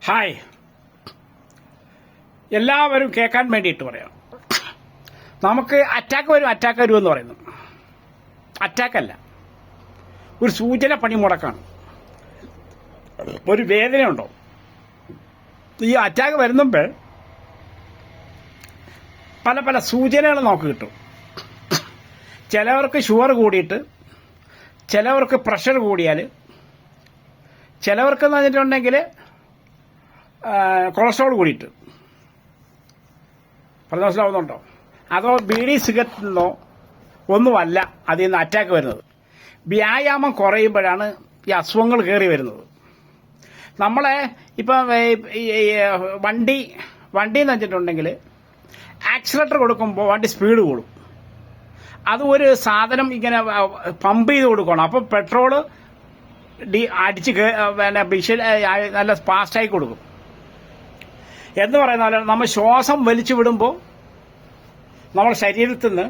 Hi, എല്ലാവരും കേൾക്കാൻ വേണ്ടിയിട്ട് പറയാം. നമുക്ക് അറ്റാക്ക് വരും എന്ന് പറയുന്നു. അറ്റാക്കല്ല, ഒരു സൂചന പണിമുടക്കാണ്. ഒരു വേദനയുണ്ടോ? ഈ അറ്റാക്ക് വരുമ്പോൾ പല പല സൂചനകൾ നമുക്ക് കിട്ടും. ചിലവർക്ക് ഷുഗർ കൂടിയിട്ട്, ചിലവർക്ക് പ്രഷർ കൂടിയാൽ, ചിലവർക്കെന്ന് പറഞ്ഞിട്ടുണ്ടെങ്കിൽ കൊളസ്ട്രോൾ കൂടിയിട്ട്. പറഞ്ഞ മനസ്സിലാവുന്നുണ്ടോ? അതോ ബീഡി സിഗരറ്റിൽ നിന്നോ ഒന്നുമല്ല അതിൽ നിന്ന് അറ്റാക്ക് വരുന്നത്. വ്യായാമം കുറയുമ്പോഴാണ് ഈ അസുഖങ്ങൾ കയറി വരുന്നത്. നമ്മളെ ഇപ്പം വണ്ടി എന്ന് വെച്ചിട്ടുണ്ടെങ്കിൽ ആക്സിലേറ്റർ കൊടുക്കുമ്പോൾ വണ്ടി സ്പീഡ് കൂടും. അത് ഒരു സാധനം ഇങ്ങനെ പമ്പ് ചെയ്ത് കൊടുക്കണം. അപ്പം പെട്രോള് അടിച്ച് നല്ല ഫാസ്റ്റായി കൊടുക്കും. എന്ന് പറയുന്ന പോലെ നമ്മൾ ശ്വാസം വലിച്ചു വിടുമ്പോൾ നമ്മുടെ ശരീരത്തിൽ നിന്ന്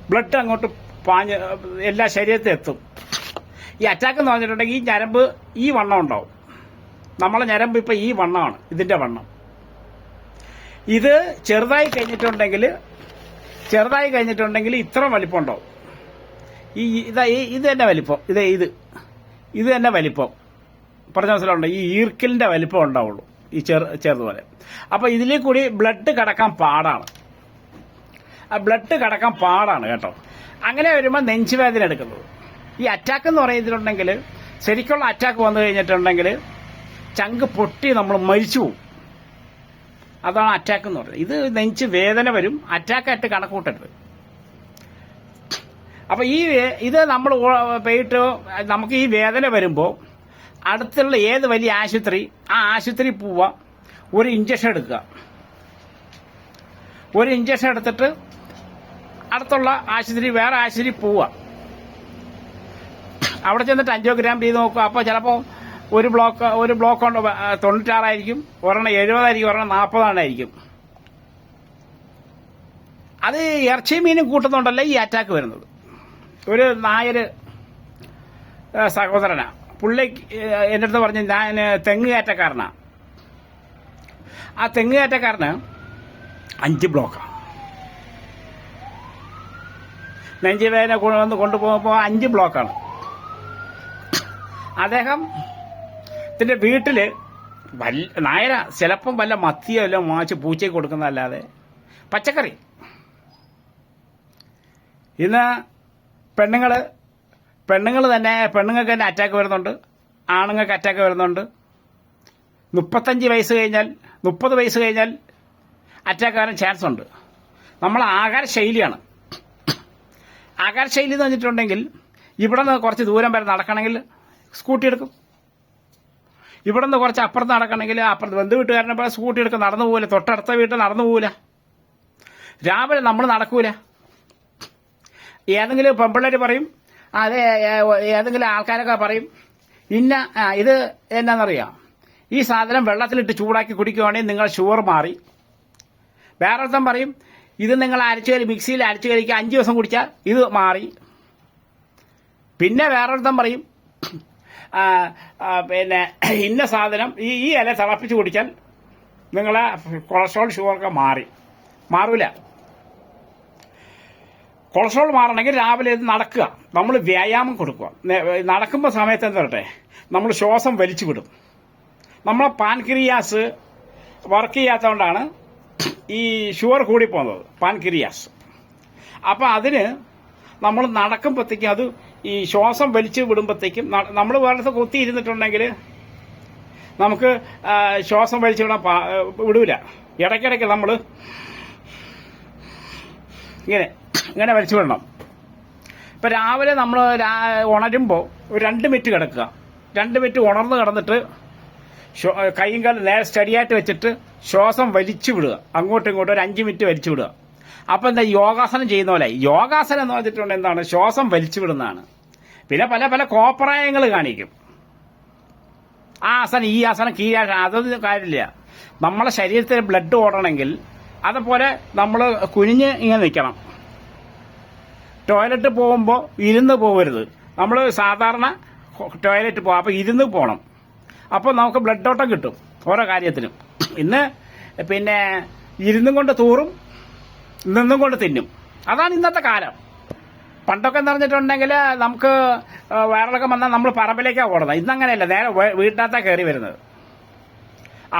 ബ്ലഡ് അങ്ങോട്ട് പാഞ്ഞ് എല്ലാ ശരീരത്തിൽ എത്തും. ഈ അറ്റാക്ക് എന്ന് പറഞ്ഞിട്ടുണ്ടെങ്കിൽ ഈ ഞരമ്പ് ഈ വണ്ണം ഉണ്ടാവും. നമ്മളെ ഞരമ്പ് ഇപ്പം ഈ വണ്ണമാണ്, ഇതിന്റെ വണ്ണം. ഇത് ചെറുതായി കഴിഞ്ഞിട്ടുണ്ടെങ്കിൽ ഇത്ര വലിപ്പം ഉണ്ടാവും. ഇത് തന്നെ വലിപ്പം, ഇത് തന്നെ വലിപ്പം. പറഞ്ഞ മനസ്സിലുണ്ടോ? ഈ ഈർക്കിലിന്റെ വലിപ്പം ഉണ്ടാവുള്ളൂ ഈ ചെറുതുപോലെ. അപ്പൊ ഇതിൽ കൂടി ബ്ലഡ് കടക്കാൻ പാടാണ് കേട്ടോ. അങ്ങനെ വരുമ്പോൾ നെഞ്ചുവേദന എടുക്കുന്നത്. ഈ അറ്റാക്ക് എന്ന് പറയുന്നിട്ടുണ്ടെങ്കിൽ, ശരിക്കുള്ള അറ്റാക്ക് വന്നു കഴിഞ്ഞിട്ടുണ്ടെങ്കിൽ ചങ്ക് പൊട്ടി നമ്മൾ മരിച്ചു പോകും. അതാണ് അറ്റാക്ക് എന്ന് പറയുന്നത്. ഇത് നെഞ്ച് വേദന വരും, അറ്റാക്കായിട്ട് കണക്കൂട്ടരുത്. അപ്പൊ ഇത് നമ്മൾ പോയിട്ട് നമുക്ക് ഈ വേദന വരുമ്പോൾ അടുത്തുള്ള ഏത് വലിയ ആശുപത്രി, ആ ആശുപത്രി പോവുക, ഒരു ഇഞ്ചക്ഷൻ എടുക്കുക. ഒരു ഇഞ്ചക്ഷൻ എടുത്തിട്ട് അടുത്തുള്ള വേറെ ആശുപത്രി പോവുക. അവിടെ ചെന്നിട്ട് 5 ഗ്രാം ചെയ്ത് നോക്കുക. അപ്പോൾ ചിലപ്പോൾ ഒരു ബ്ലോക്ക് കൊണ്ട് 96 ഒരെണ്ണം 70 ഒരെണ്ണം 40 അത് ഇറച്ചി മീനും കൂട്ടുന്നുണ്ടല്ലോ ഈ അറ്റാക്ക് വരുന്നത്. ഒരു നായർ സഹോദരനാ, പുള്ളി എൻ്റെ അടുത്ത് പറഞ്ഞ് ഞാൻ തെങ്ങ് കയറ്റക്കാരനാണ്. ആ തെങ്ങ് കയറ്റക്കാരന് 5 ബ്ലോക്കാണ്. നെഞ്ചുവേദന കൊണ്ടുപോകുമ്പോൾ 5 ബ്ലോക്കാണ്. അദ്ദേഹത്തിന്റെ വീട്ടില് നായര ചിലപ്പം വല്ല മത്തിയോ എല്ലാം വാങ്ങിച്ച് പൂച്ചയ്ക്ക് കൊടുക്കുന്നതല്ലാതെ പച്ചക്കറി. ഇന്ന് പെണ്ണുങ്ങൾക്ക് തന്നെ അറ്റാക്ക് വരുന്നുണ്ട്, ആണുങ്ങൾക്ക് അറ്റാക്ക് വരുന്നുണ്ട്. 35 വയസ്സ് കഴിഞ്ഞാൽ 30 വയസ്സ് കഴിഞ്ഞാൽ അറ്റാക്ക് വരാൻ ചാൻസ് ഉണ്ട്. നമ്മളെ ആഹാരശൈലിയാണ്. ആഹാരശൈലി എന്ന് പറഞ്ഞിട്ടുണ്ടെങ്കിൽ ഇവിടെ നിന്ന് കുറച്ച് ദൂരം വരെ നടക്കണമെങ്കിൽ സ്കൂട്ടി എടുക്കും. ഇവിടെ നിന്ന് കുറച്ച് അപ്പുറത്ത് നടക്കണമെങ്കിൽ അപ്പുറത്ത് ബന്ധുവീട്ടുകാരനെ പോലെ സ്കൂട്ടി എടുക്കും. നടന്നു പോകില്ല, തൊട്ടടുത്ത വീട്ടിൽ നടന്നു പോകില്ല. രാവിലെ നമ്മൾ നടക്കൂല. ഏതെങ്കിലും പെമ്പിള്ളേർ പറയും, അതെ, ഏതെങ്കിലും ആൾക്കാരൊക്കെ പറയും, ഇത് എന്നാന്നറിയാം, ഈ സാധനം വെള്ളത്തിലിട്ട് ചൂടാക്കി കുടിക്കുവാണെങ്കിൽ നിങ്ങൾ ഷുഗർ മാറി. വേറൊരുത്തൻ പറയും, ഇത് നിങ്ങൾ മിക്സിയിൽ അരച്ചു കഴിക്കുക, 5 ദിവസം കുടിച്ചാൽ ഇത് മാറി. പിന്നെ വേറൊരുത്തൻ പറയും, പിന്നെ ഇന്ന സാധനം ഈ ഇല തിളപ്പിച്ച് കുടിച്ചാൽ നിങ്ങളെ കൊളസ്ട്രോൾ ഷുഗറൊക്കെ മാറൂല. കൊളസ്ട്രോൾ മാറണമെങ്കിൽ രാവിലെ നടക്കുക, നമ്മൾ വ്യായാമം കൊടുക്കുക. നടക്കുമ്പോൾ സമയത്ത് എന്താ പറയട്ടെ, നമ്മൾ ശ്വാസം വലിച്ചു വിടും. നമ്മളെ പാൻക്രിയാസ് വർക്ക് ചെയ്യാത്തതുകൊണ്ടാണ് ഈ ഷുഗർ കൂടിപ്പോകുന്നത്, പാൻക്രിയാസ്. അപ്പം അതിന് നമ്മൾ നടക്കുമ്പോഴത്തേക്കും അത് ഈ ശ്വാസം വലിച്ചു വിടുമ്പോഴത്തേക്കും നമ്മൾ വേറെ കുത്തിയിരുന്നിട്ടുണ്ടെങ്കിൽ നമുക്ക് ശ്വാസം വലിച്ചു വിടൂല. ഇടയ്ക്കിടയ്ക്ക് നമ്മൾ ഇങ്ങനെ വലിച്ചു വിടണം. ഇപ്പം രാവിലെ നമ്മൾ ഉണരുമ്പോൾ ഒരു 2 മിനിറ്റ് കിടക്കുക. 2 മിനിറ്റ് ഉണർന്ന് കിടന്നിട്ട് കൈയും കാലം നേരെ സ്റ്റഡിയായിട്ട് വെച്ചിട്ട് ശ്വാസം വലിച്ചു വിടുക. അങ്ങോട്ടും ഇങ്ങോട്ടും ഒരു 5 മിനിറ്റ് വലിച്ചു വിടുക. അപ്പം എന്താ, യോഗാസനം ചെയ്യുന്ന പോലെ. യോഗാസനം എന്ന് പറഞ്ഞിട്ടുണ്ട് എന്താണ്, ശ്വാസം വലിച്ചു വിടുന്നതാണ്. പിന്നെ പല പല കോപ്രായങ്ങൾ കാണിക്കും. ആ ആസനം, ഈ ആസനം, കീഴാസനം, അതൊന്നും കാര്യമില്ല. നമ്മളെ ശരീരത്തിൽ ബ്ലഡ് ഓടണമെങ്കിൽ അതുപോലെ നമ്മൾ കുനിഞ്ഞ് ഇങ്ങനെ നിൽക്കണം. ടോയ്ലറ്റ് പോകുമ്പോൾ ഇരുന്ന് പോകരുത്. നമ്മൾ സാധാരണ ടോയ്ലറ്റ് പോകാം, അപ്പോൾ ഇരുന്ന് പോകണം. അപ്പോൾ നമുക്ക് ബ്ലഡ് ഓട്ടം കിട്ടും. ഓരോ കാര്യത്തിനും. ഇന്ന് പിന്നെ ഇരുന്നും കൊണ്ട് തൂറും, നിന്നും കൊണ്ട് തിന്നും. അതാണ് ഇന്നത്തെ കാലം. പണ്ടൊക്കെ എന്ന് പറഞ്ഞിട്ടുണ്ടെങ്കിൽ നമുക്ക് വയറിളക്കം വന്നാൽ നമ്മൾ പറമ്പിലേക്കാണ് ഓടുന്നത്. ഇന്നങ്ങനെയല്ല, നേരെ വീട്ടിനകത്താണ് കയറി വരുന്നത്.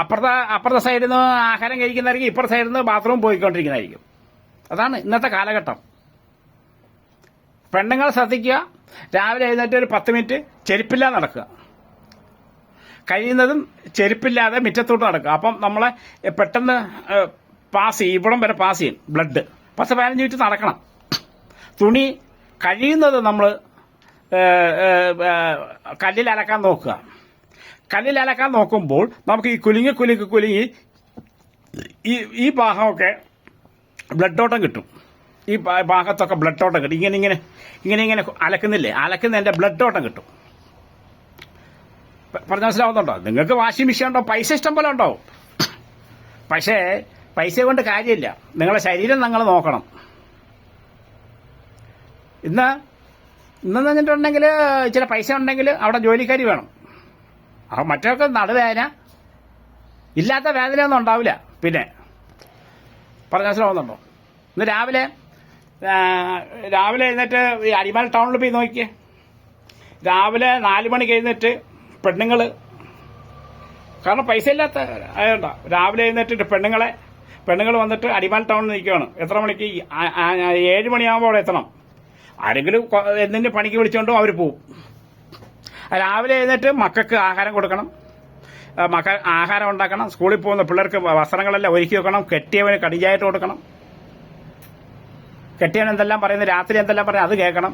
അപ്പുറത്തെ സൈഡിൽ നിന്ന് ആഹാരം കഴിക്കുന്നതായിരിക്കും, ഇപ്പുറത്തെ സൈഡിൽ നിന്ന് ബാത്റൂം പോയിക്കൊണ്ടിരിക്കുന്നതായിരിക്കും. അതാണ് ഇന്നത്തെ കാലഘട്ടം. പെണ്ണുങ്ങൾ ശ്രദ്ധിക്കുക, രാവിലെ എഴുന്നേറ്റ് ഒരു 10 മിനിറ്റ് ചെരുപ്പില്ലാതെ നടക്കുക, കഴിയുന്നതും ചെരുപ്പില്ലാതെ മുറ്റത്തോട്ട് നടക്കുക. അപ്പം നമ്മളെ പെട്ടെന്ന് പാസ് ചെയ്യും, ഇവിടം വരെ പാസ് ചെയ്യും ബ്ലഡ്. 10-15 മിനിറ്റ് നടക്കണം. തുണി കഴിയുന്നത് നമ്മൾ കല്ലിൽ അലക്കാൻ നോക്കുക. കല്ലിൽ അലക്കാൻ നോക്കുമ്പോൾ നമുക്ക് ഈ കുലുങ്ങി ഈ ഭാഗമൊക്കെ ബ്ലഡ് ഓട്ടം കിട്ടും. ഈ ഭാഗത്തൊക്കെ ബ്ലഡ് ഓട്ടം കിട്ടും. ഇങ്ങനെ അലക്കുന്നില്ലേ, അലക്കുന്നതിൻ്റെ ബ്ലഡ് ഓട്ടം കിട്ടും. പറഞ്ഞ മനസ്സിലാവുന്നുണ്ടോ? നിങ്ങൾക്ക് വാഷിംഗ് മെഷീൻ ഉണ്ടോ, പൈസ ഇഷ്ടം പോലെ ഉണ്ടാവും. പക്ഷേ പൈസ കൊണ്ട് കാര്യമില്ല, നിങ്ങളുടെ ശരീരം നിങ്ങൾ നോക്കണം. ഇന്നെന്ന് പറഞ്ഞിട്ടുണ്ടെങ്കിൽ ഇച്ചിരി പൈസ ഉണ്ടെങ്കിൽ അവിടെ ജോലിക്കാരി വേണം. അപ്പം മറ്റൊക്കെ നടുവേദന, ഇല്ലാത്ത വേദനയൊന്നും ഉണ്ടാവില്ല. പിന്നെ പറഞ്ഞ മനസ്സിലാവുന്നുണ്ടോ? ഇന്ന് രാവിലെ എഴുന്നേറ്റ് ഈ അടിമാൽ ടൗണിൽ പോയി നോക്കിയേ. രാവിലെ 4 മണിക്ക് എഴുന്നേറ്റ് പെണ്ണുങ്ങൾ, കാരണം പൈസ ഇല്ലാത്ത ആയതുകൊണ്ടാ, രാവിലെ എഴുന്നേറ്റിട്ട് പെണ്ണുങ്ങൾ വന്നിട്ട് അടിമാൽ ടൗണിൽ നിൽക്കുകയാണ്. എത്ര മണിക്ക്? 7 മണിയാകുമ്പോൾ അവിടെ എത്തണം. ആരെങ്കിലും എന്തിൻ്റെ പണിക്ക് വിളിച്ചുകൊണ്ടും അവർ പോവും. രാവിലെ എഴുന്നേറ്റ് മക്കൾക്ക് ആഹാരം കൊടുക്കണം, ആഹാരം ഉണ്ടാക്കണം, സ്കൂളിൽ പോകുന്ന പിള്ളേർക്ക് വസ്ത്രങ്ങളെല്ലാം ഒരുക്കി വെക്കണം, കെട്ടിയവന് കടിഞ്ചായിട്ട് കൊടുക്കണം, കെട്ടിയവൻ എന്തെല്ലാം പറയുന്നത്, രാത്രി എന്തെല്ലാം പറയുന്നത് അത് കേൾക്കണം.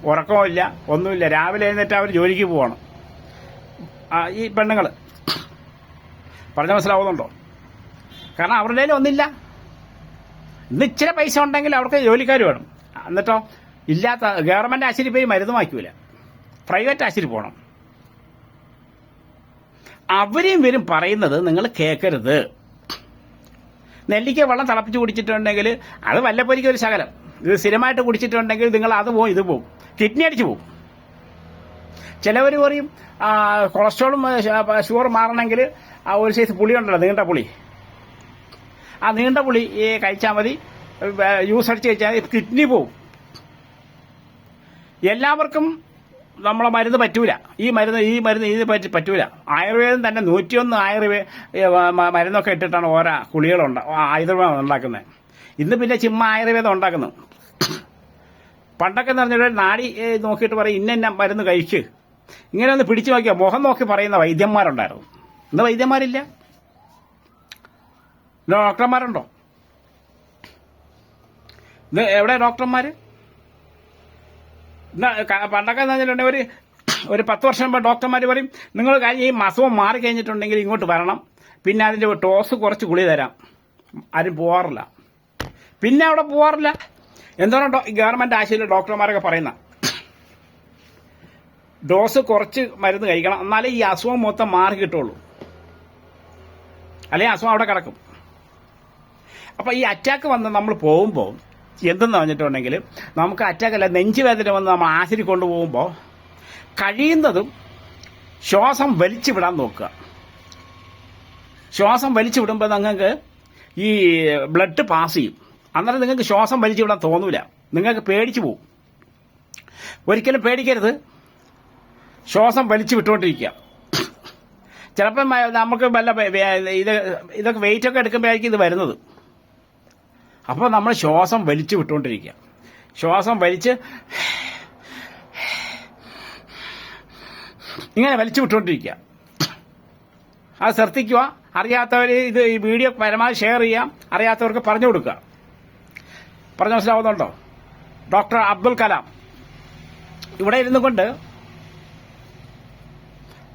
ഉറക്കമില്ല, ഒന്നുമില്ല. രാവിലെ എഴുന്നേറ്റ് അവർ ജോലിക്ക് പോവാണ് ഈ പെണ്ണുങ്ങൾ. പറഞ്ഞ മനസ്സിലാവുന്നുണ്ടോ? കാരണം അവരുടെ കയ്യിൽ ഒന്നില്ല. ഇന്ന് ഇച്ചിരി പൈസ ഉണ്ടെങ്കിൽ അവർക്ക് ജോലിക്കാർ വേണം. എന്നിട്ടോ ഇല്ലാത്ത ഗവൺമെൻറ് ആശുപത്രി പോയി മരുന്ന് വാങ്ങിക്കൂല, പ്രൈവറ്റ് ആശുപത്രി പോകണം. അവരെയും വരും പറയുന്നത് നിങ്ങൾ കേൾക്കരുത്. നെല്ലിക്ക വെള്ളം തിളപ്പിച്ച് കുടിച്ചിട്ടുണ്ടെങ്കിൽ അത് വല്ലപ്പോരിക്കും ഒരു ശകലം. ഇത് സ്ഥിരമായിട്ട് കുടിച്ചിട്ടുണ്ടെങ്കിൽ നിങ്ങൾ അത് പോവും, ഇത് പോവും, കിഡ്നി അടിച്ചു പോവും. ചിലവർ പറയും കൊളസ്ട്രോളും ഷുഗർ മാറണമെങ്കിൽ ഒരു സൈസ് പുളി ഉണ്ടല്ലോ, നീണ്ട പുളി. ആ നീണ്ട പുളി കഴിച്ചാൽ മതി, ജ്യൂസ് അടിച്ച് കഴിച്ചാൽ മതി, കിഡ്നി പോവും. എല്ലാവർക്കും നമ്മളെ മരുന്ന് പറ്റൂല. ഈ മരുന്ന് ഇത് പറ്റൂല. ആയുർവേദം തന്നെ 101 മരുന്നൊക്കെ ഇട്ടിട്ടാണ് ഓരോ ആയുർവേദം ഉണ്ടാക്കുന്നത്. ഇന്ന് പിന്നെ ചിമ്മ ആയുർവേദം ഉണ്ടാക്കുന്നു. പണ്ടൊക്കെ എന്ന് പറഞ്ഞാൽ നാടി നോക്കിയിട്ട് പറയും ഇന്ന മരുന്ന് കഴിക്ക്, ഇങ്ങനെ ഒന്ന് പിടിച്ചു നോക്കിയാൽ മുഖം നോക്കി പറയുന്ന വൈദ്യന്മാരുണ്ടായിരുന്നു. ഇന്ന് വൈദ്യന്മാരില്ല. ഡോക്ടർമാരുണ്ടോ? ഇത് എവിടെ ഡോക്ടർമാർ? പണ്ടൊക്കെ എന്ന് പറഞ്ഞിട്ടുണ്ടെങ്കിൽ ഒരു 10 വർഷം മുമ്പ് ഡോക്ടർമാർ പറയും നിങ്ങൾ കാര്യം ഈ അസുഖം മാറിക്കഴിഞ്ഞിട്ടുണ്ടെങ്കിൽ ഇങ്ങോട്ട് വരണം, പിന്നെ അതിൻ്റെ ഡോസ് കുറച്ച് ഗുളിക തരാം. ആരും പോവാറില്ല. പിന്നെ അവിടെ പോവാറില്ല. എന്താണ് ഗവൺമെൻറ് ആശുപത്രിയിലെ ഡോക്ടർമാരൊക്കെ പറയുന്ന ഡോസ് കുറച്ച് മരുന്ന് കഴിക്കണം, എന്നാലേ ഈ അസുഖം മൊത്തം മാറി കിട്ടുള്ളൂ, അല്ലെങ്കിൽ അസുഖം അവിടെ കിടക്കും. അപ്പോൾ ഈ അറ്റാക്ക് വന്ന് നമ്മൾ പോകുമ്പോൾ എന്തെന്ന് പറഞ്ഞിട്ടുണ്ടെങ്കിൽ നമുക്ക് അറ്റാക്കല്ല, നെഞ്ചുവേദന വന്ന് നമ്മൾ ആശുപത്രി കൊണ്ടുപോകുമ്പോൾ കഴിയുന്നതും ശ്വാസം വലിച്ചു വിടാൻ നോക്കുക. ശ്വാസം വലിച്ചു വിടുമ്പോൾ നിങ്ങൾക്ക് ഈ ബ്ലഡ് പാസ് ചെയ്യും. അന്നേരം നിങ്ങൾക്ക് ശ്വാസം വലിച്ചു വിടാൻ തോന്നൂല, നിങ്ങൾക്ക് പേടിച്ചു പോവും. ഒരിക്കലും പേടിക്കരുത്, ശ്വാസം വലിച്ചു വിട്ടുകൊണ്ടിരിക്കുക. ചിലപ്പം നമുക്ക് വല്ല ഇതൊക്കെ വെയിറ്റൊക്കെ എടുക്കുമ്പോഴായിരിക്കും ഇത് വരുന്നത്. അപ്പോൾ നമ്മൾ ശ്വാസം വലിച്ചു വിട്ടുകൊണ്ടിരിക്കുക. ശ്വാസം വലിച്ച് ഇങ്ങനെ വലിച്ചു വിട്ടുകൊണ്ടിരിക്കുക. അത് ശ്രദ്ധിക്കുക. അറിയാത്തവർ ഈ വീഡിയോ പരമാവധി ഷെയർ ചെയ്യാം, അറിയാത്തവർക്ക് പറഞ്ഞു കൊടുക്കുക. പറഞ്ഞു മനസ്സിലാവുന്നുണ്ടോ? ഡോക്ടർ അബ്ദുൽ കലാം ഇവിടെ ഇരുന്നു കൊണ്ട്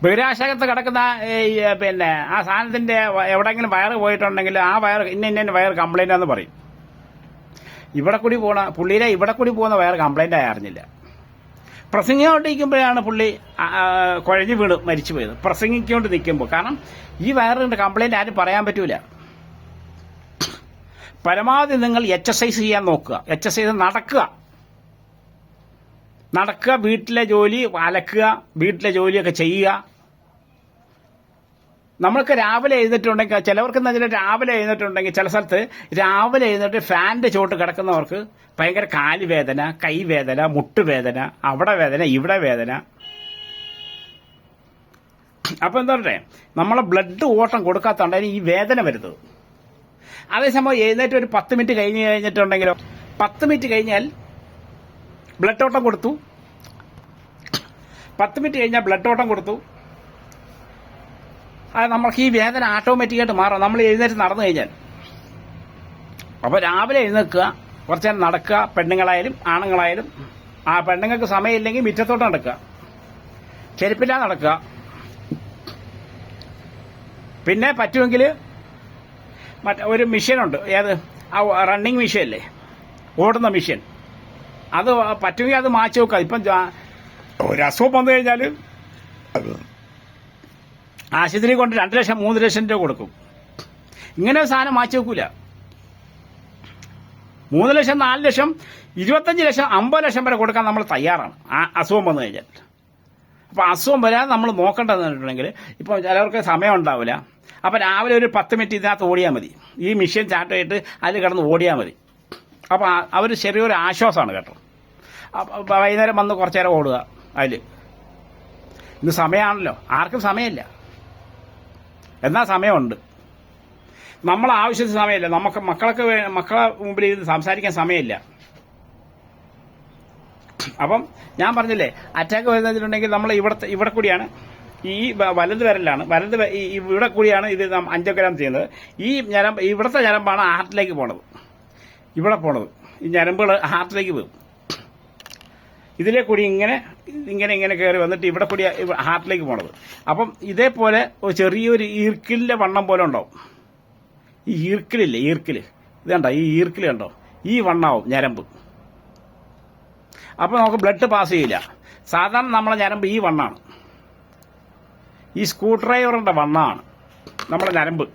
ബഹിരാകാശത്ത് കിടക്കുന്ന പിന്നെ ആ സാധനത്തിന്റെ എവിടെയെങ്കിലും വയറ് പോയിട്ടുണ്ടെങ്കിൽ ആ വയർ ഇന്ന വയർ കംപ്ലൈന്റ് ആണെന്ന് പറയും. ഇവിടെ കൂടി പോകുന്ന വയർ കംപ്ലൈന്റ് ആയി അറിഞ്ഞില്ല. പ്രസംഗിച്ചുകൊണ്ടിരിക്കുമ്പോഴാണ് പുള്ളി കുഴഞ്ഞു വീണ് മരിച്ചു പോയത്. പ്രസംഗിക്കൊണ്ട് നിൽക്കുമ്പോൾ. കാരണം ഈ വയറിന്റെ കംപ്ലൈന്റ് ആരും പറയാൻ പറ്റൂല. പരമാവധി നിങ്ങൾ എക്സസൈസ് ചെയ്യാൻ നോക്കുക. എക്സസൈസ് നടക്കുക, വീട്ടിലെ ജോലി അലക്കുക, വീട്ടിലെ ജോലിയൊക്കെ ചെയ്യുക. നമ്മൾക്ക് രാവിലെ എഴുന്നിട്ടുണ്ടെങ്കിൽ ചിലവർക്ക് രാവിലെ എഴുന്നിട്ടുണ്ടെങ്കിൽ ചില സ്ഥലത്ത് രാവിലെ എഴുന്നിട്ട് ഫാനിന്റെ ചോട്ട് കിടക്കുന്നവർക്ക് ഭയങ്കര കാലുവേദന, കൈവേദന, മുട്ടുവേദന, അവിടെ വേദന, ഇവിടെ വേദന. അപ്പൊ എന്താ പറയട്ടെ, നമ്മളെ ബ്ലഡ് ഓട്ടം കൊടുക്കാത്തതുകൊണ്ടാണ് ഈ വേദന വരുന്നത്. അതേസമയം എഴുന്നേറ്റ് ഒരു 10 മിനിറ്റ് കഴിഞ്ഞിട്ടുണ്ടെങ്കിലോ, 10 മിനിറ്റ് കഴിഞ്ഞാൽ ബ്ലഡ് ഓട്ടം കൊടുത്തു, 10 മിനിറ്റ് കഴിഞ്ഞാൽ ബ്ലഡ് ഓട്ടം കൊടുത്തു, അത് നമ്മൾക്ക് ഈ വേദന ഓട്ടോമാറ്റിക്കായിട്ട് മാറാം നമ്മൾ എഴുന്നേറ്റ് നടന്നു കഴിഞ്ഞാൽ. അപ്പോൾ രാവിലെ എഴുന്നേൽക്കുക, കുറച്ച് നേരം നടക്കുക, പെണ്ണുങ്ങളായാലും ആണുങ്ങളായാലും. ആ പെണ്ണുങ്ങൾക്ക് സമയമില്ലെങ്കിൽ മുറ്റത്തോട്ട് നടക്കുക, ചെരുപ്പില്ലാതെ നടക്കുക. പിന്നെ പറ്റുമെങ്കിൽ ഒരു മെഷീനുണ്ട്, ഏത് റണ്ണിങ് മെഷീൻ അല്ലേ, ഓടുന്ന മെഷീൻ, അത് പറ്റുമെങ്കിൽ അത് മാറ്റി വെക്കുക. ഇപ്പം ഒരു അസുഖം വന്നു കഴിഞ്ഞാൽ ആശുപത്രി കൊണ്ട് 2 ലക്ഷം 3 ലക്ഷം രൂപ കൊടുക്കും. ഇങ്ങനെ ഒരു സാധനം മാറ്റി വെക്കൂല. 3 ലക്ഷം 4 ലക്ഷം 25 ലക്ഷം 50 ലക്ഷം വരെ കൊടുക്കാൻ നമ്മൾ തയ്യാറാണ് ആ അസുഖം വന്നു കഴിഞ്ഞാൽ. അപ്പോൾ അസുഖം വരാതെ നമ്മൾ നോക്കേണ്ടതെന്ന് പറഞ്ഞിട്ടുണ്ടെങ്കിൽ, ഇപ്പോൾ ചിലവർക്ക് സമയം ഉണ്ടാവില്ല. അപ്പോൾ രാവിലെ ഒരു 10 മിനിറ്റ് ഇതിനകത്ത് ഓടിയാൽ മതി, ഈ മെഷീൻ ചാർട്ട് ചെയ്തിട്ട് അതിൽ കിടന്ന് ഓടിയാൽ മതി. അപ്പോൾ അവർ ചെറിയൊരു ആശ്വാസമാണ് കേട്ടോ. വൈകുന്നേരം വന്ന് കുറച്ച് നേരം ഓടുക അതിൽ. ഇന്ന് സമയമാണല്ലോ, ആർക്കും സമയമില്ല, എന്നാൽ സമയമുണ്ട്. നമ്മളെ ആവശ്യത്തിന് സമയമില്ല, നമുക്ക് മക്കളെ മുമ്പിൽ ഇരുന്ന് സംസാരിക്കാൻ സമയമില്ല. അപ്പം ഞാൻ പറഞ്ഞില്ലേ, അറ്റാക്ക് വരുന്നതിലുണ്ടെങ്കിൽ നമ്മൾ ഇവിടെ കൂടിയാണ്, ഈ വലത് വിരലാണ്, ഇവിടെ കൂടിയാണ് ഇത് 5 ഗ്രാം ചെയ്യുന്നത്. ഈ ഇവിടുത്തെ ഞരമ്പാണ് ഹാർട്ടിലേക്ക് പോണത്, ഇവിടെ പോണത്. ഈ ഞരമ്പുകൾ ഹാർട്ടിലേക്ക് പോകും. ഇതിലെ കൂടി ഇങ്ങനെ കയറി വന്നിട്ട് ഇവിടെ കൂടി ഹാർട്ടിലേക്ക് പോണത്. അപ്പം ഇതേപോലെ ഒരു ചെറിയൊരു ഈർക്കിലിന്റെ വണ്ണം പോലെ ഉണ്ടാവും. ഈ ഈർക്കിലില്ലേ, ഈർക്കില് ഇത് കണ്ടോ, ഈ ഈർക്കിൽ കണ്ടോ, ഈ വണ്ണാവും ഞരമ്പ്. അപ്പോൾ നമുക്ക് ബ്ലഡ് പാസ് ചെയ്യില്ല. സാധാരണ നമ്മളെ ഞരമ്പ് ഈ വണ്ണാണ്, ഈ സ്ക്രൂ ഡ്രൈവറിന്റെ വണ്ണമാണ് നമ്മളെ ഞരമ്പ്,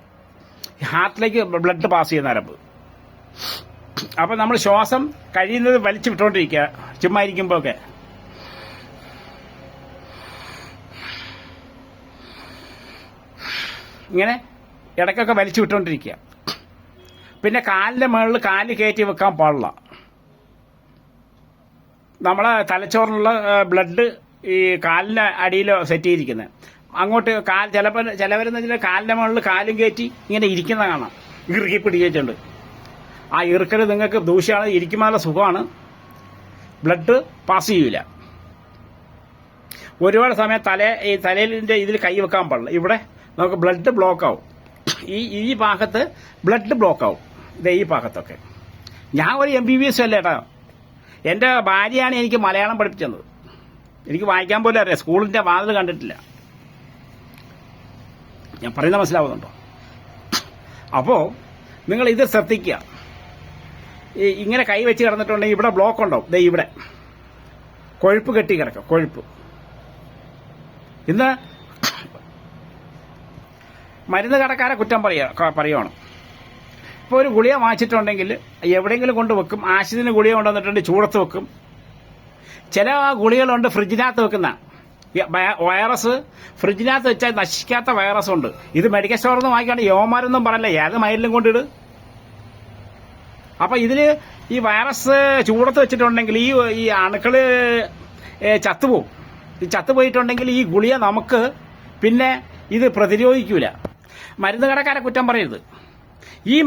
ഹാർട്ടിലേക്ക് ബ്ലഡ് പാസ് ചെയ്യുന്ന ഞരമ്പ്. അപ്പം നമ്മൾ ശ്വാസം കഴിയുന്നത് വലിച്ചു വിട്ടുകൊണ്ടിരിക്കുക, ചുമ്മാ ഇരിക്കുമ്പോഴൊക്കെ. ഇങ്ങനെ ഇടയ്ക്കൊക്കെ വലിച്ചു വിട്ടുകൊണ്ടിരിക്കുക. പിന്നെ കാലിന്റെ മുകളിൽ കാല് കയറ്റി വെക്കാൻ പാടില്ല. നമ്മളെ തലച്ചോറിനുള്ള ബ്ലഡ് ഈ കാലിന്റെ അടിയിൽ സെറ്റ് ചെയ്തിരിക്കുന്നത്. അങ്ങോട്ട് ചിലവരെന്ന് വെച്ചാൽ കാലിന്റെ മുകളിൽ കാലും കയറ്റി ഇങ്ങനെ ഇരിക്കുന്ന കാണാം, ഇറുക്കി പിടിച്ചിട്ടുണ്ട്. ആ ഇറുക്കൽ നിങ്ങൾക്ക് ദൂഷ്യമാണ്, ഇരിക്കുമ്പോൾ സുഖമാണ്, ബ്ലഡ് പാസ് ചെയ്യൂല. ഒരുപാട് സമയം തലയിലിന്റെ ഇതിൽ കൈ വെക്കാൻ പാടില്ല. ഇവിടെ നമുക്ക് ബ്ലഡ് ബ്ലോക്ക് ആവും, ഈ ഭാഗത്ത് ബ്ലഡ് ബ്ലോക്ക് ആവും, ഈ ഭാഗത്തൊക്കെ. ഞാൻ ഒരു MBBS അല്ല കേട്ടോ, എൻ്റെ ഭാര്യയാണ് എനിക്ക് മലയാളം പഠിപ്പിച്ചത്. എനിക്ക് വായിക്കാൻ പോലും അറിയാം, സ്കൂളിന്റെ വാതിൽ കണ്ടിട്ടില്ല. ഞാൻ പറയുന്നത് മനസ്സിലാവുന്നുണ്ടോ? അപ്പോൾ നിങ്ങൾ ഇത് ശ്രദ്ധിക്കുക. ഇങ്ങനെ കൈ വെച്ച് കിടന്നിട്ടുണ്ടെങ്കിൽ ഇവിടെ ബ്ലോക്ക് ഉണ്ടാവും, ഇവിടെ കൊഴുപ്പ് കെട്ടി കിടക്കും, കൊഴുപ്പ്. ഇന്ന് മരുന്ന് കടക്കാരെ കുറ്റം പറയുവാണ്. ഇപ്പോൾ ഒരു ഗുളിക വാങ്ങിച്ചിട്ടുണ്ടെങ്കിൽ എവിടെയെങ്കിലും കൊണ്ട് വെക്കും. ആശുപത്രിന് ഗുളിക കൊണ്ടുവന്നിട്ടുണ്ടെങ്കിൽ ചൂടത്ത് വെക്കും. ചില ഗുളികളുണ്ട് ഫ്രിഡ്ജിനകത്ത് വെക്കുന്ന വൈറസ്, ഫ്രിഡ്ജിനകത്ത് വെച്ചാൽ നശിക്കാത്ത വൈറസ് ഉണ്ട്. ഇത് മെഡിക്കൽ സ്റ്റോറിൽ നിന്ന് വാങ്ങിക്കാണ്ട് യോമാരൊന്നും പറയല്ല, ഏത് മൈലിലും കൊണ്ടിട്. അപ്പൊ ഇതില് ഈ വൈറസ് ചൂടത്ത് വെച്ചിട്ടുണ്ടെങ്കിൽ ഈ അണുക്കള് ചത്തുപോകും. ഈ ചത്തുപോയിട്ടുണ്ടെങ്കിൽ ഈ ഗുളിക നമുക്ക് പിന്നെ ഇത് പ്രതിരോധിക്കൂല. മരുന്ന് കടക്കാരെ കുറ്റം പറയരുത്. ഈ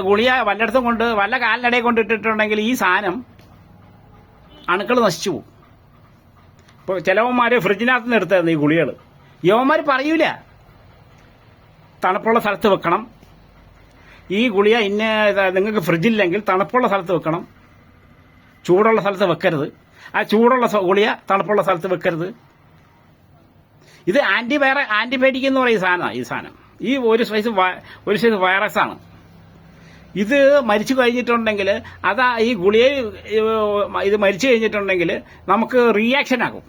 ഗുളിക വല്ലയിടത്തും കൊണ്ട് വല്ല കാലിനിടയിൽ കൊണ്ടിട്ടിട്ടുണ്ടെങ്കിൽ ഈ സാധനം അണുക്കൾ നശിച്ചു പോകും. ഇപ്പോൾ ചിലവന്മാര് ഫ്രിഡ്ജിനകത്ത് നിന്ന് എടുത്തായിരുന്നു ഈ ഗുളികൾ. യവന്മാർ പറയൂല തണുപ്പുള്ള സ്ഥലത്ത് വെക്കണം, ഈ ഗുളിക നിങ്ങൾക്ക് ഫ്രിഡ്ജില്ലെങ്കിൽ തണുപ്പുള്ള സ്ഥലത്ത് വെക്കണം, ചൂടുള്ള സ്ഥലത്ത് വെക്കരുത്. ആ ചൂടുള്ള ഗുളിക തണുപ്പുള്ള സ്ഥലത്ത് വെക്കരുത്. ഇത് ആന്റിബയോട്ടിക് എന്ന് പറയുന്ന സാധനമാണ്. ഈ സാധനം ഈ ഒരു സൈസ് വൈറസാണ്. ഇത് മരിച്ചു കഴിഞ്ഞിട്ടുണ്ടെങ്കിൽ അതാ ഈ ഗുളിക ഇത് മരിച്ചു കഴിഞ്ഞിട്ടുണ്ടെങ്കിൽ നമുക്ക് റിയാക്ഷൻ ആകും.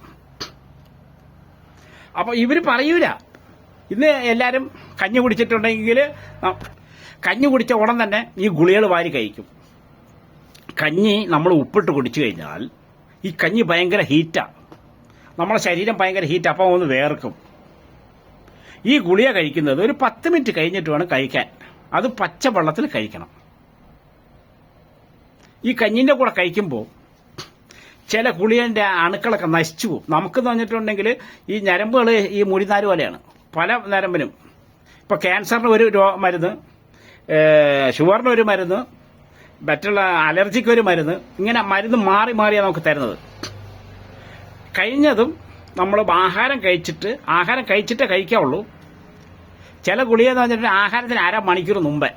അപ്പൊ ഇവര് പറയൂല. ഇന്ന് എല്ലാരും കഞ്ഞി കുടിച്ചിട്ടുണ്ടെങ്കിൽ കഞ്ഞി കുടിച്ച ഉടൻ തന്നെ ഈ ഗുളികൾ വാരി കഴിക്കും. കഞ്ഞി നമ്മൾ ഉപ്പിട്ട് കുടിച്ചു കഴിഞ്ഞാൽ ഈ കഞ്ഞി ഭയങ്കര ഹീറ്റാണ്, നമ്മുടെ ശരീരം ഭയങ്കര ഹീറ്റ്. അപ്പം ഒന്ന് വേർക്കും. ഈ ഗുളിക കഴിക്കുന്നത് ഒരു 10 മിനിറ്റ് കഴിഞ്ഞിട്ട് വേണം കഴിക്കാൻ. അത് പച്ചവെള്ളത്തിൽ കഴിക്കണം. ഈ കഞ്ഞിൻ്റെ കൂടെ കഴിക്കുമ്പോൾ ചില ഗുളികൻ്റെ അണുക്കളൊക്കെ നശിച്ചു പോകും. നമുക്കെന്ന് പറഞ്ഞിട്ടുണ്ടെങ്കിൽ ഈ ഞരമ്പുകൾ ഈ മുടിനാര് പോലെയാണ് പല ഞരമ്പിനും. ഇപ്പോൾ ക്യാൻസറിന് ഒരു മരുന്ന്, ഷുഗറിന് ഒരു മരുന്ന്, മറ്റുള്ള അലർജിക്ക് ഒരു മരുന്ന്, ഇങ്ങനെ മരുന്ന് മാറി മാറിയാണ് നമുക്ക് തരുന്നത്. കഴിഞ്ഞതും നമ്മൾ ആഹാരം കഴിച്ചിട്ടേ കഴിക്കാവുള്ളൂ. ചില ഗുളിക എന്ന് പറഞ്ഞിട്ട് ആഹാരത്തിന് 1/2 മണിക്കൂർ മുമ്പേ,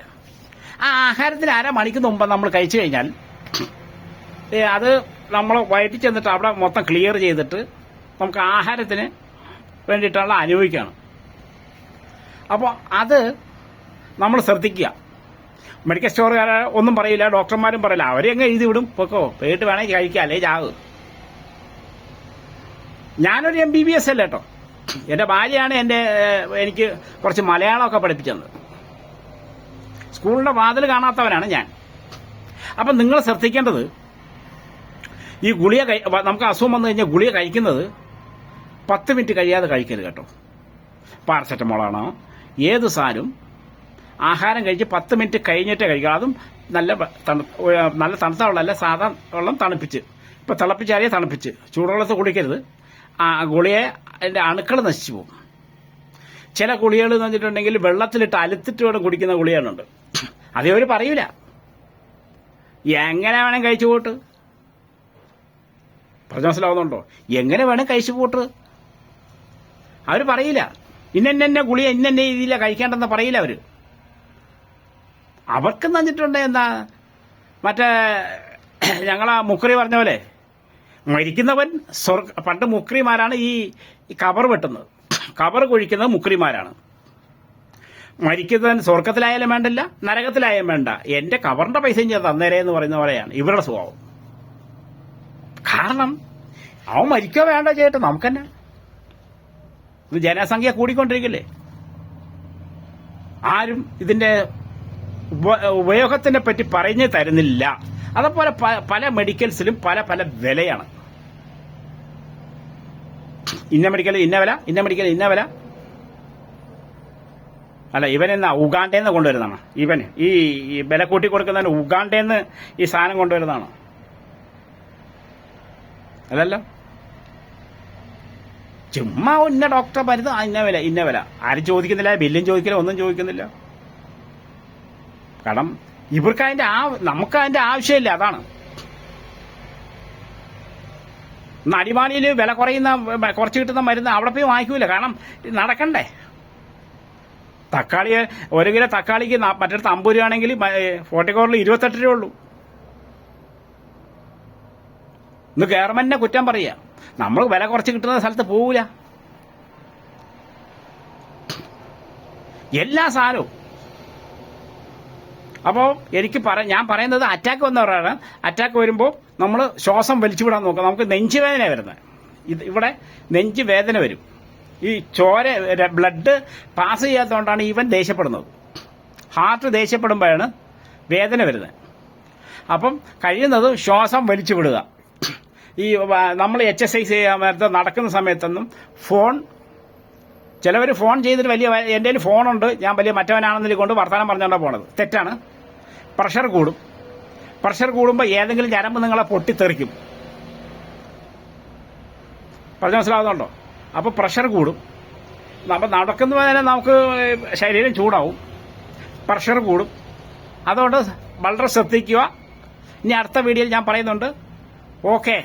ആ ആഹാരത്തിന് 1/2 മണിക്കൂർ മുമ്പ് നമ്മൾ കഴിച്ചു കഴിഞ്ഞാൽ അത് നമ്മൾ വയറ്റിൽ ചെന്നിട്ട് അവിടെ മൊത്തം ക്ലിയർ ചെയ്തിട്ട് നമുക്ക് ആഹാരത്തിന് വേണ്ടിയിട്ടുള്ള അനുഭവിക്കുകയാണ്. അപ്പോൾ അത് നമ്മൾ ശ്രദ്ധിക്കുക. മെഡിക്കൽ സ്റ്റോറുകാർ ഒന്നും പറയില്ല, ഡോക്ടർമാരും പറയില്ല, അവരെങ്ങ് എഴുതി വിടും, പൊക്കോ പോയിട്ട് വേണമെങ്കിൽ കഴിക്കാം, അല്ലേ ചാവ്. ഞാനൊരു MBBS അല്ല കേട്ടോ. എൻ്റെ ഭാര്യയാണ് എനിക്ക് കുറച്ച് മലയാളമൊക്കെ പഠിപ്പിച്ചത്. സ്കൂളിൻ്റെ വാതിൽ കാണാത്തവനാണ് ഞാൻ. അപ്പം നിങ്ങൾ ശ്രദ്ധിക്കേണ്ടത്, ഈ ഗുളിക നമുക്ക് അസുഖം വന്നു കഴിഞ്ഞാൽ ഗുളിക കഴിക്കുന്നത് 10 മിനിറ്റ് കഴിയാതെ കഴിക്കരുത് കേട്ടോ. പാരസെറ്റമോളാണോ ഏത് സാധനവും ആഹാരം കഴിച്ച് 10 മിനിറ്റ് കഴിഞ്ഞിട്ടേ കഴിക്കുക. അതും നല്ല തണുത്ത വെള്ളമല്ല, സാധാ വെള്ളം തണുപ്പിച്ച്, ഇപ്പം തിളപ്പിച്ചാലേ തണുപ്പിച്ച്, ചൂടുവെള്ളത്തിൽ കുടിക്കരുത്. ആ ഗുളിയെ അതിൻ്റെ അണുക്കൾ നശിച്ചു പോകും. ചില ഗുളികൾ എന്ന് പറഞ്ഞിട്ടുണ്ടെങ്കിൽ വെള്ളത്തിലിട്ട് അലുത്തിട്ട് വേണം കുടിക്കുന്ന ഗുളികളുണ്ട്. അതേ അവർ പറയൂല, എങ്ങനെ വേണം കഴിച്ചു പോട്ട്. പറഞ്ഞ മനസ്സിലാവുന്നുണ്ടോ? എങ്ങനെ വേണം കഴിച്ചു പോട്ട് അവർ പറയില്ല. ഇന്നെ ഗുളിയ ഇന്നെ രീതിയില കഴിക്കേണ്ടെന്ന് പറയില്ല അവർ. അവർക്കെന്ന് പറഞ്ഞിട്ടുണ്ട് എന്താ, മറ്റേ ഞങ്ങളാ മുക്രി പറഞ്ഞ പോലെ മരിക്കുന്നവൻ പണ്ട് മുക്രിമാരാണ് ഈ കബർ വെട്ടുന്നത്, കബർ കുഴിക്കുന്നത് മുക്രിമാരാണ്. മരിക്കുന്നവൻ സ്വർഗത്തിലായാലും വേണ്ടില്ല, നരകത്തിലായാലും വേണ്ട, എന്റെ കബറിന്റെ പൈസ ഞാൻ തന്നേരേ എന്ന് പറയുന്ന പോലെയാണ് ഇവരുടെ സ്വഭാവം. കാരണം അവൻ മരിക്കോ വേണ്ട ചേട്ടാ, നമുക്കെന്നെ ഇത് ജനസംഖ്യ കൂടിക്കൊണ്ടിരിക്കില്ലേ. ആരും ഇതിന്റെ ഉപയോഗത്തിനെ പറ്റി പറഞ്ഞു തരുന്നില്ല. അതുപോലെ പല മെഡിക്കൽസിലും പല പല വിലയാണ്. ഇന്ന മെഡിക്കൽ ഇന്ന വില, ഇന്ന മെഡിക്കൽ ഇന്ന വില. അല്ല, ഇവനെന്നാ ഉഗാണ്ടേന്ന് കൊണ്ടുവരുന്നതാണ്. ഇവന് ഈ വില കൂട്ടി കൊടുക്കുന്നതിന് ഉഗാണ്ടേന്ന് ഈ സാധനം കൊണ്ടുവരുന്നതാണ്. അതല്ല, ചുമ്മാ ഇന്ന ഡോക്ടർ മരുന്ന് ഇന്ന വില ആരും ചോദിക്കുന്നില്ല, ബില്ലും ചോദിക്കില്ല, ഒന്നും ചോദിക്കുന്നില്ല. കാരണം ഇവർക്ക് നമുക്ക് അതിന്റെ ആവശ്യമില്ല. അതാണ് അടിമാലിയിൽ വില കുറച്ച് കിട്ടുന്ന മരുന്ന് അവിടെ പോയി വാങ്ങിക്കൂല. കാരണം നടക്കണ്ടേ. തക്കാളി 1 കിലോ തക്കാളിക്ക് മറ്റൊരു 50 രൂപയാണെങ്കിൽ ഫോർട്ടിക്കോറിൽ 28 രൂപ ഉള്ളൂ. ഇന്ന് ഗവൺമെന്റിനെ കുറ്റം പറയുക. നമ്മൾ വില കുറച്ച് കിട്ടുന്ന സ്ഥലത്ത് പോകൂല. എല്ലാ സാധനവും. അപ്പോൾ ഞാൻ പറയുന്നത് അറ്റാക്ക് വന്നവരാണ്. അറ്റാക്ക് വരുമ്പോൾ നമ്മൾ ശ്വാസം വലിച്ചുവിടാൻ നോക്കുക. നമുക്ക് നെഞ്ചുവേദന വരുന്നത്. ഇവിടെ നെഞ്ച് വേദന വരും. ഈ ബ്ലഡ് പാസ് ചെയ്യാത്തതുകൊണ്ടാണ് ഇവൻ ദേഷ്യപ്പെടുന്നത്. ഹാർട്ട് ദേഷ്യപ്പെടുമ്പോഴാണ് വേദന വരുന്നത്. അപ്പം കഴിയുന്നത് ശ്വാസം വലിച്ചു വിടുക. ഈ നമ്മൾ എക്സസൈസ് ചെയ്യാൻ നേരത്തെ നടക്കുന്ന സമയത്തൊന്നും ചിലവർ ഫോൺ ചെയ്തിട്ട് എൻ്റെ കയ്യിൽ ഫോണുണ്ട്, ഞാൻ വലിയ മറ്റവനാണെന്നതിൽ കൊണ്ട് വർത്തമാനം പറഞ്ഞുകൊണ്ടാണ് പോണത്. തെറ്റാണ്. പ്രഷർ കൂടും. പ്രഷർ കൂടുമ്പോൾ ഏതെങ്കിലും ഞരമ്പ് നിങ്ങളെ പൊട്ടിത്തെറിക്കും. പറഞ്ഞ മനസ്സിലാവുന്നുണ്ടോ? അപ്പോൾ പ്രഷർ കൂടും. നമ്മൾ നടക്കുന്നതിന് നമുക്ക് ശരീരം ചൂടാവും, പ്രഷർ കൂടും. അതുകൊണ്ട് വളരെ ശ്രദ്ധിക്കുക. ഇനി അടുത്ത വീഡിയോയിൽ ഞാൻ പറയുന്നുണ്ട്. ഓക്കെ.